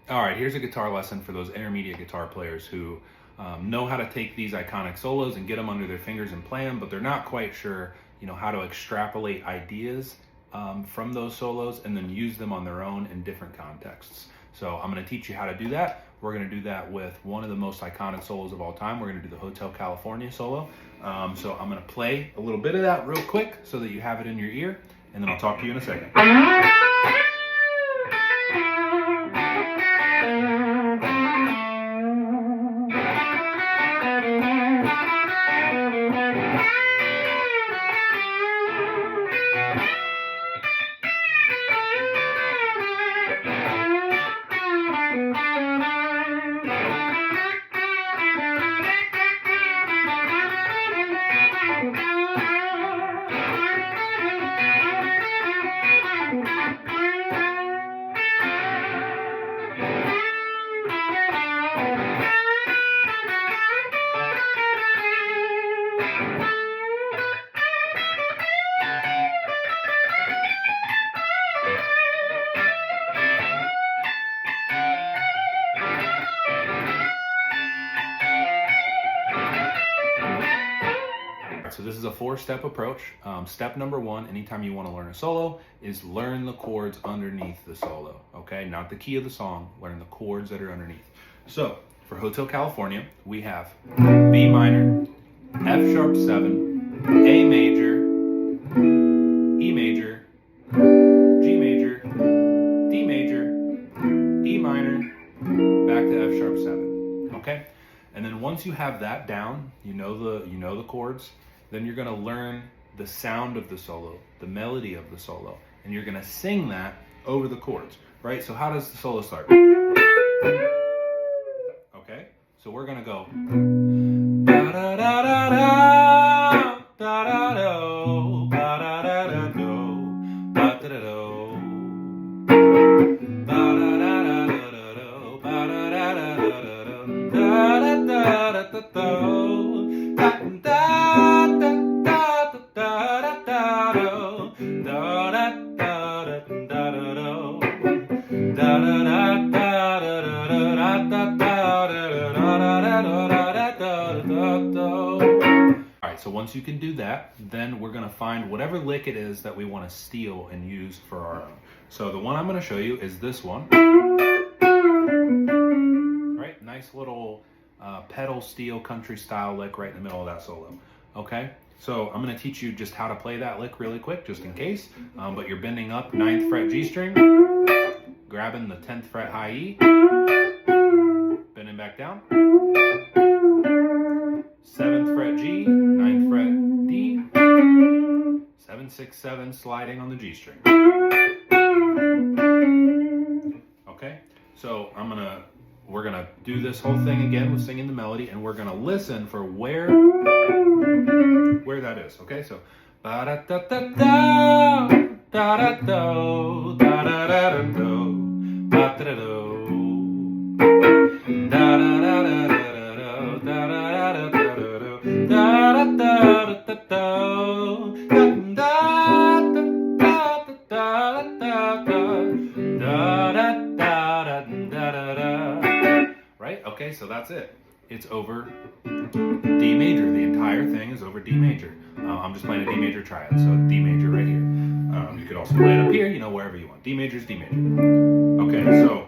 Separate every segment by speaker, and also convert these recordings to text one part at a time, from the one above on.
Speaker 1: All right, here's a guitar lesson for those intermediate guitar players who know how to take these iconic solos and get them under their fingers and play them, but they're not quite sure, how to extrapolate ideas from those solos and then use them on their own in different contexts. So I'm going to teach you how to do that. We're going to do that with one of the most iconic solos of all time. We're going to do the Hotel California solo. So I'm going to play a little bit of that real quick so that you have it in your ear, and then I'll talk to you in a second. So this is a 4-step approach. Step number 1, anytime you want to learn a solo, is learn the chords underneath the solo, okay? Not the key of the song, learn the chords that are underneath. So for Hotel California, we have B minor, F sharp 7, A major, E major, G major, D major, E minor, back to F sharp 7, okay? And then once you have that down, you know the chords, then you're going to learn the sound of the solo, the melody of the solo, and you're going to sing that over the chords, right? So how does the solo start? Okay, so we're going to go da da da da da da da do da da da da do da da da do da da da da da do da da da da da da da da da. Alright, so once you can do that, then we're going to find whatever lick it is that we want to steal and use for our own. So the one I'm going to show you is this one. Right, nice little pedal steel country style lick right in the middle of that solo. Okay, so I'm going to teach you just how to play that lick really quick, just in case. But you're bending up 9th fret G string, grabbing the 10th fret high E, bending back down, 7th fret G, 9th fret D, 7, 6, 7, sliding on the G string. Okay, so we're gonna do this whole thing again with singing the melody, and we're gonna listen for where that is. Okay, so ba da da da da da da do da da da da do ba da da do da da da da da da da da da da da da da. Right? Okay, so that's it. It's over D major. The entire thing is over D major. I'm just playing a D major triad, so D major right here. You could also play it up here, wherever you want. D major is D major. Okay, so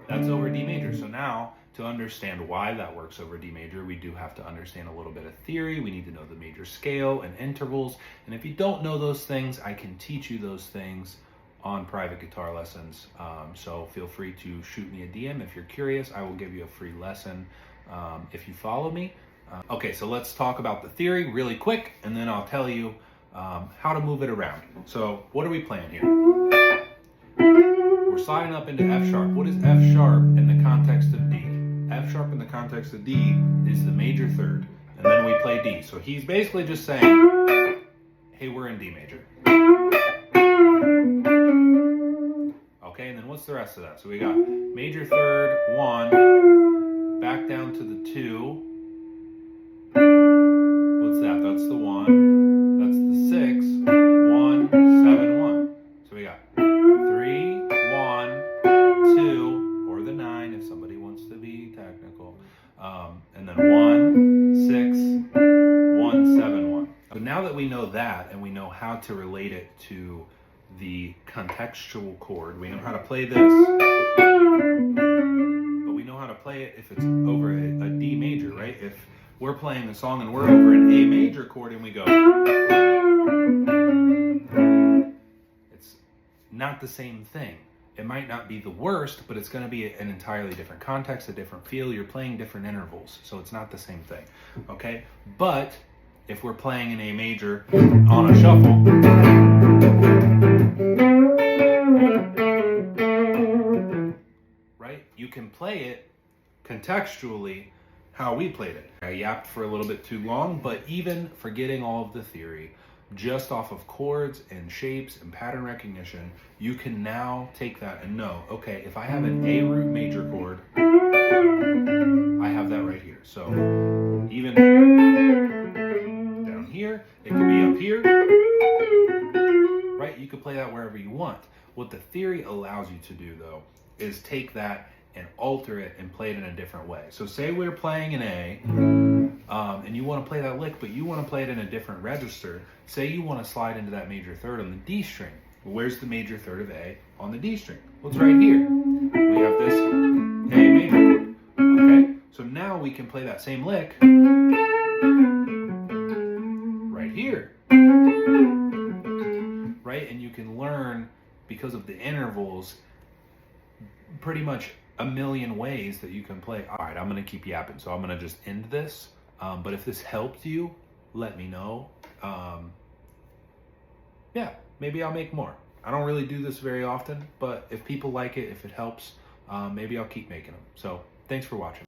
Speaker 1: that's over D major. So now, to understand why that works over D major, we do have to understand a little bit of theory. We need to know the major scale and intervals. And if you don't know those things, I can teach you those things on private guitar lessons. So feel free to shoot me a DM if you're curious. I will give you a free lesson if you follow me. Okay, so let's talk about the theory really quick, and then I'll tell you how to move it around. So what are we playing here? We're sliding up into F sharp. What is F sharp in the context of D? F sharp in the context of D is the major third, and then we play D. So he's basically just saying, hey, we're in D major. Okay, and then what's the rest of that? So we got major third, 1, back down to the 2. What's that? That's the 1. That's the 6. 1, 7, 1. So we got 3, 1, know that, and we know how to relate it to the contextual chord, we know how to play this, but we know how to play it if it's over a D major, right? If we're playing a song and we're over an A major chord and we go, it's not the same thing. It might not be the worst, but it's going to be an entirely different context, a different feel. You're playing different intervals, so it's not the same thing, okay? But if we're playing an A major on a shuffle, right? You can play it contextually how we played it. I yapped for a little bit too long, but even forgetting all of the theory, just off of chords and shapes and pattern recognition, you can now take that and know, okay, if I have an A root major chord, I have that right here. So even down here, it could be up here, right? You could play that wherever you want. What the theory allows you to do, though, is take that and alter it and play it in a different way. So say we're playing an A, and you want to play that lick, but you want to play it in a different register. Say you want to slide into that major third on the D string. Well, where's the major third of A on the D string? Well, it's right here. We have this A major chord. Okay, so now we can play that same lick right here. Right, and you can learn, because of the intervals, pretty much a million ways that you can play. All right, I'm going to keep yapping, so I'm going to just end this. But if this helped you, let me know. Yeah, maybe I'll make more. I don't really do this very often, but if people like it, if it helps, maybe I'll keep making them. So thanks for watching.